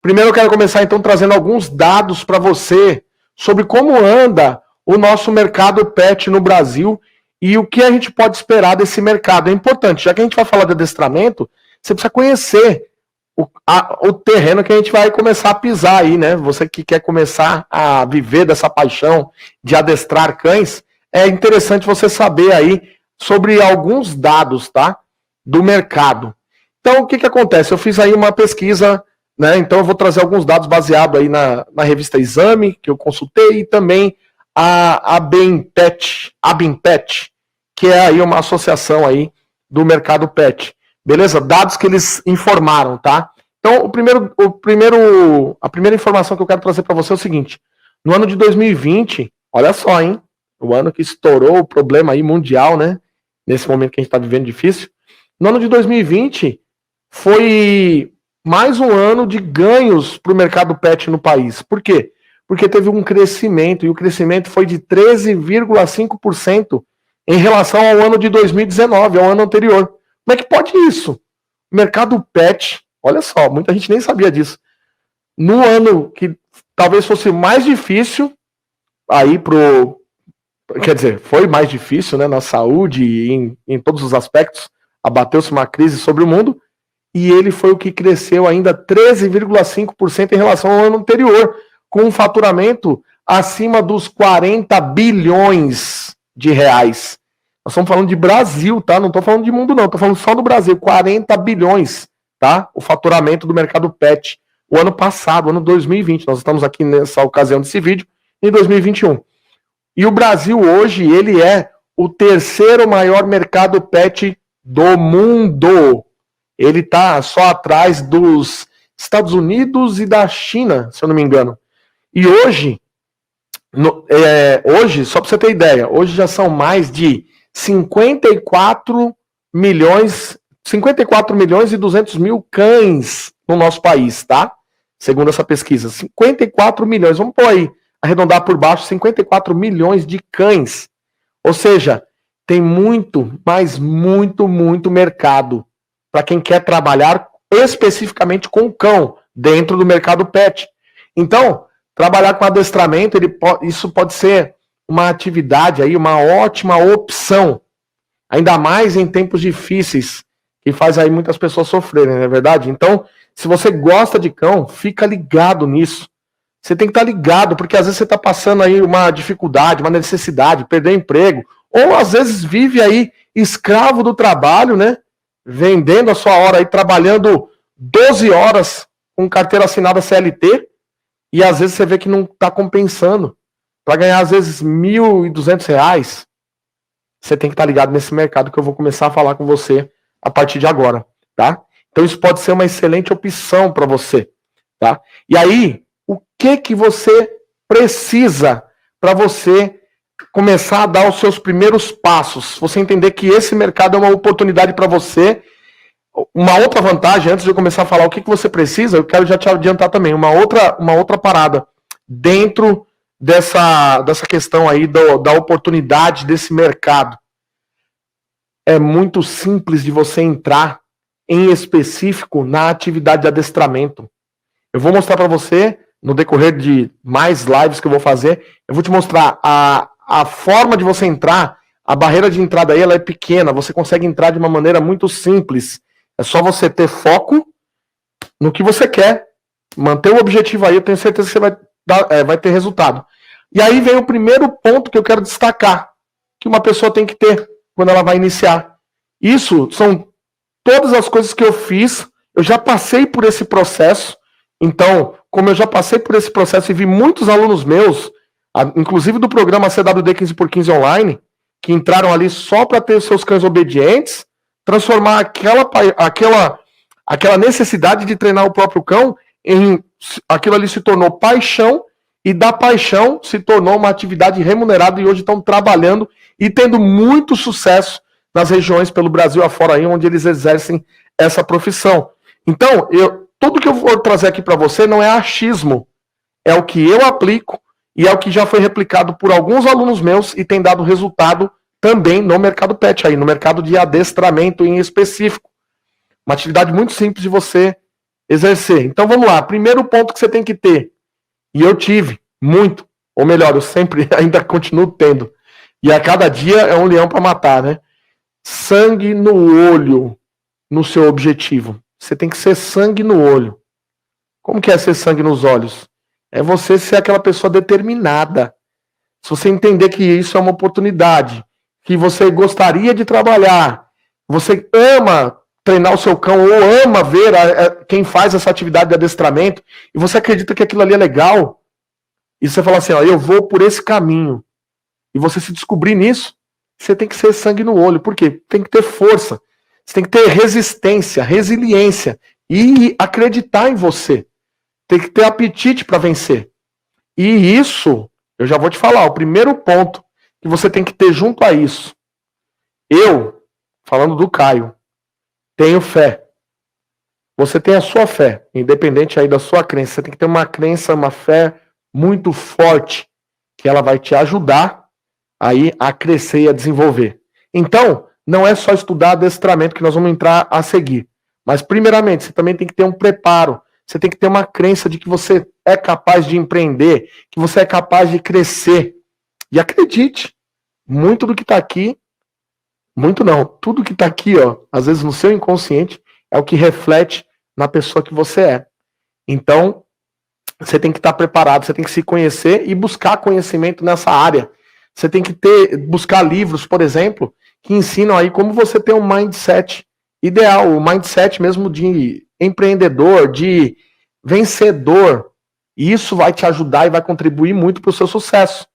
Primeiro eu quero começar então trazendo alguns dados para você sobre como anda o nosso mercado pet no Brasil e o que a gente pode esperar desse mercado. É importante, já que a gente vai falar de adestramento, você precisa conhecer o terreno que a gente vai começar a pisar aí, né? Você que quer começar a viver dessa paixão de adestrar cães, é interessante você saber aí sobre alguns dados, tá? Do mercado. Então, o que acontece? Eu fiz aí uma pesquisa, né? Então eu vou trazer alguns dados baseados aí na revista Exame, que eu consultei, e também a Abimpet, que é aí uma associação aí do mercado pet. Beleza? Dados que eles informaram, tá? Então, a primeira informação que eu quero trazer para você é o seguinte. No ano de 2020, olha só, hein? O ano que estourou o problema aí mundial, né? Nesse momento que a gente está vivendo difícil. No ano de 2020, foi mais um ano de ganhos para o mercado pet no país. Por quê? Porque teve um crescimento, e o crescimento foi de 13,5% em relação ao ano de 2019, ao ano anterior. Como é que pode isso? O mercado pet, olha só, muita gente nem sabia disso. No ano que talvez fosse mais difícil, aí quer dizer, foi mais difícil, né, na saúde e em todos os aspectos, abateu-se uma crise sobre o mundo, e ele foi o que cresceu ainda 13,5% em relação ao ano anterior, com um faturamento acima dos 40 bilhões de reais. Nós estamos falando de Brasil, tá? Não estou falando de mundo, não. Estou falando só do Brasil. 40 bilhões, tá? O faturamento do mercado pet. O ano passado, o ano 2020. Nós estamos aqui nessa ocasião desse vídeo, em 2021. E o Brasil hoje, ele é o terceiro maior mercado pet do mundo. Ele está só atrás dos Estados Unidos e da China, se eu não me engano. E hoje, só para você ter ideia, hoje já são mais de 54 milhões e 200 mil cães no nosso país, tá? Segundo essa pesquisa, 54 milhões, vamos pôr aí, arredondar por baixo, 54 milhões de cães. Ou seja, tem muito, mas muito, muito mercado para quem quer trabalhar especificamente com cão dentro do mercado pet. Então, trabalhar com adestramento, isso pode ser uma atividade aí, uma ótima opção, ainda mais em tempos difíceis, que faz aí muitas pessoas sofrerem, não é verdade? Então, se você gosta de cão, fica ligado nisso. Você tem que estar ligado, porque às vezes você está passando aí uma dificuldade, uma necessidade, perder emprego, ou às vezes vive aí escravo do trabalho, né? Vendendo a sua hora aí, trabalhando 12 horas com carteira assinada CLT, e às vezes você vê que não está compensando. Para ganhar às vezes R$1.200, você tem que estar ligado nesse mercado que eu vou começar a falar com você a partir de agora, tá? Então isso pode ser uma excelente opção para você, tá? E aí, o que você precisa para você começar a dar os seus primeiros passos? Você entender que esse mercado é uma oportunidade para você. Uma outra vantagem, antes de eu começar a falar o que você precisa, eu quero já te adiantar também uma outra parada dentro dessa questão aí da oportunidade desse mercado. É muito simples de você entrar em específico na atividade de adestramento. Eu vou mostrar para você, no decorrer de mais lives que eu vou fazer, eu vou te mostrar a forma de você entrar. A barreira de entrada aí ela é pequena, você consegue entrar de uma maneira muito simples. É só você ter foco no que você quer, manter o objetivo aí, eu tenho certeza que você vai ter resultado. E aí vem o primeiro ponto que eu quero destacar, que uma pessoa tem que ter quando ela vai iniciar. Isso são todas as coisas que eu fiz, eu já passei por esse processo. Então, como eu já passei por esse processo e vi muitos alunos meus, inclusive do programa CWD 15x15 online, que entraram ali só para ter seus cães obedientes, transformar aquela necessidade de treinar o próprio cão em aquilo ali se tornou paixão, e da paixão se tornou uma atividade remunerada, e hoje estão trabalhando e tendo muito sucesso nas regiões pelo Brasil afora aí, onde eles exercem essa profissão. Então, tudo que eu vou trazer aqui para você não é achismo, é o que eu aplico e é o que já foi replicado por alguns alunos meus e tem dado resultado também no mercado pet, aí, no mercado de adestramento em específico. Uma atividade muito simples de você exercer. Então vamos lá, primeiro ponto que você tem que ter, e eu tive muito, ou melhor, eu sempre ainda continuo tendo, e a cada dia é um leão para matar, né? Sangue no olho no seu objetivo. Você tem que ser sangue no olho. Como que é ser sangue nos olhos? É você ser aquela pessoa determinada. Se você entender que isso é uma oportunidade, que você gostaria de trabalhar, você ama treinar o seu cão ou ama ver quem faz essa atividade de adestramento, e você acredita que aquilo ali é legal, e você fala assim, ó, eu vou por esse caminho, e você se descobrir nisso, você tem que ser sangue no olho. Por quê? Tem que ter força, você tem que ter resistência, resiliência, e acreditar em você. Tem que ter apetite para vencer. E isso, eu já vou te falar, o primeiro ponto que você tem que ter junto a isso. Eu, falando do Caio, tenho fé. Você tem a sua fé, independente aí da sua crença. Você tem que ter uma crença, uma fé muito forte, que ela vai te ajudar aí a crescer e a desenvolver. Então, não é só estudar adestramento que nós vamos entrar a seguir. Mas, primeiramente, você também tem que ter um preparo. Você tem que ter uma crença de que você é capaz de empreender, que você é capaz de crescer. E acredite, muito do que está aqui, muito não, tudo que está aqui, ó, às vezes no seu inconsciente, é o que reflete na pessoa que você é. Então, você tem que estar preparado, você tem que se conhecer e buscar conhecimento nessa área. Você tem que buscar livros, por exemplo, que ensinam aí como você ter um mindset ideal, o mindset mesmo de empreendedor, de vencedor. E isso vai te ajudar e vai contribuir muito para o seu sucesso.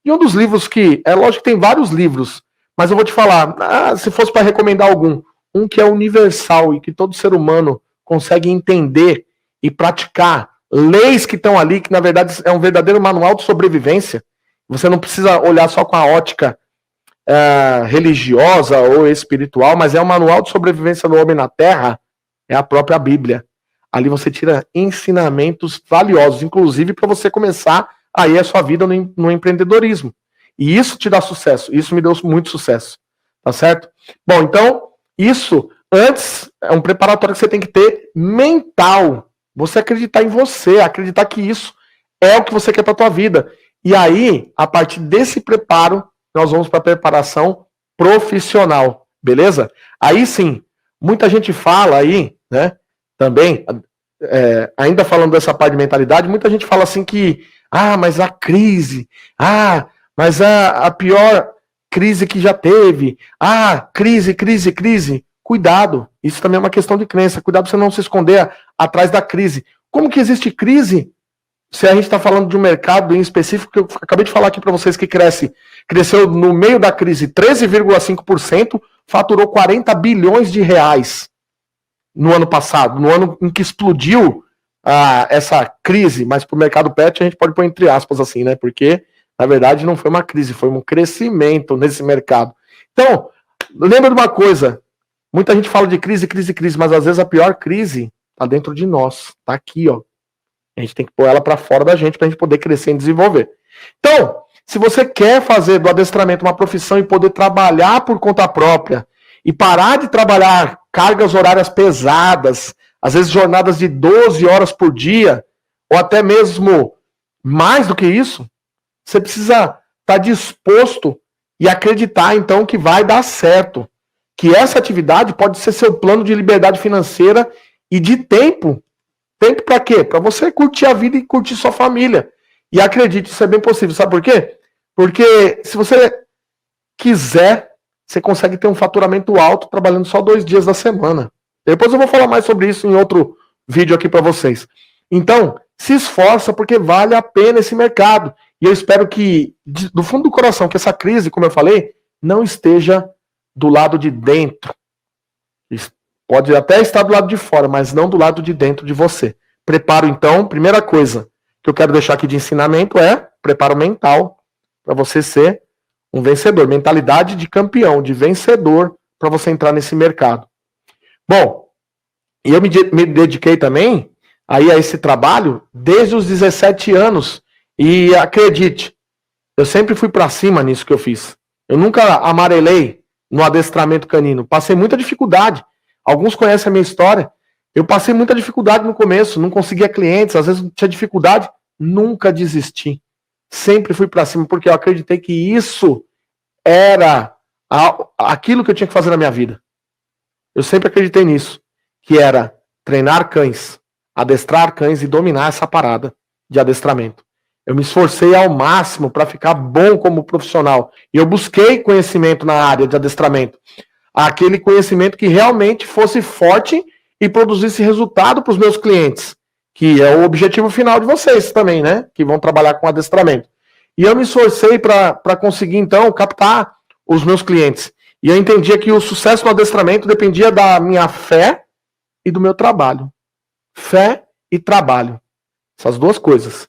E um dos livros que, é lógico que tem vários livros, mas eu vou te falar, se fosse para recomendar algum, um que é universal e que todo ser humano consegue entender e praticar, leis que estão ali, que na verdade é um verdadeiro manual de sobrevivência. Você não precisa olhar só com a ótica religiosa ou espiritual, mas é um manual de sobrevivência do homem na Terra, é a própria Bíblia. Ali você tira ensinamentos valiosos, inclusive para você começar aí a sua vida no empreendedorismo. E isso te dá sucesso, isso me deu muito sucesso, tá certo? Bom, então, isso, antes, é um preparatório que você tem que ter mental. Você acreditar em você, acreditar que isso é o que você quer para a tua vida. E aí, a partir desse preparo, nós vamos para a preparação profissional, beleza? Aí sim, muita gente fala aí, né, também, ainda falando dessa parte de mentalidade, muita gente fala assim que, mas a crise, mas a pior crise que já teve, crise. Cuidado, isso também é uma questão de crença, cuidado para você não se esconder atrás da crise. Como que existe crise? Se a gente está falando de um mercado em específico, que eu acabei de falar aqui para vocês que cresceu no meio da crise 13,5%, faturou 40 bilhões de reais no ano passado, no ano em que explodiu essa crise, mas para o mercado pet a gente pode pôr entre aspas assim, né? Porque, na verdade, não foi uma crise, foi um crescimento nesse mercado. Então, lembra de uma coisa, muita gente fala de crise, mas às vezes a pior crise está dentro de nós, está aqui, ó. A gente tem que pôr ela para fora da gente para a gente poder crescer e desenvolver. Então, se você quer fazer do adestramento uma profissão e poder trabalhar por conta própria e parar de trabalhar cargas horárias pesadas, às vezes jornadas de 12 horas por dia, ou até mesmo mais do que isso, você precisa estar disposto e acreditar, então, que vai dar certo. Que essa atividade pode ser seu plano de liberdade financeira e de tempo. Tempo para quê? Para você curtir a vida e curtir sua família. E acredite, isso é bem possível. Sabe por quê? Porque se você quiser, você consegue ter um faturamento alto trabalhando só 2 dias da semana. Depois eu vou falar mais sobre isso em outro vídeo aqui para vocês. Então, se esforça porque vale a pena esse mercado. E eu espero que, do fundo do coração, que essa crise, como eu falei, não esteja do lado de dentro. Pode até estar do lado de fora, mas não do lado de dentro de você. Preparo, então, primeira coisa que eu quero deixar aqui de ensinamento é preparo mental para você ser um vencedor. Mentalidade de campeão, de vencedor para você entrar nesse mercado. Bom, e eu me dediquei também aí a esse trabalho desde os 17 anos. E acredite, eu sempre fui para cima nisso que eu fiz. Eu nunca amarelei no adestramento canino. Passei muita dificuldade. Alguns conhecem a minha história. Eu passei muita dificuldade no começo, não conseguia clientes, às vezes tinha dificuldade, nunca desisti. Sempre fui para cima, porque eu acreditei que isso era aquilo que eu tinha que fazer na minha vida. Eu sempre acreditei nisso, que era treinar cães, adestrar cães e dominar essa parada de adestramento. Eu me esforcei ao máximo para ficar bom como profissional. E eu busquei conhecimento na área de adestramento. Aquele conhecimento que realmente fosse forte e produzisse resultado para os meus clientes. Que é o objetivo final de vocês também, né? Que vão trabalhar com adestramento. E eu me esforcei para conseguir, então, captar os meus clientes. E eu entendia que o sucesso no adestramento dependia da minha fé e do meu trabalho. Fé e trabalho. Essas duas coisas.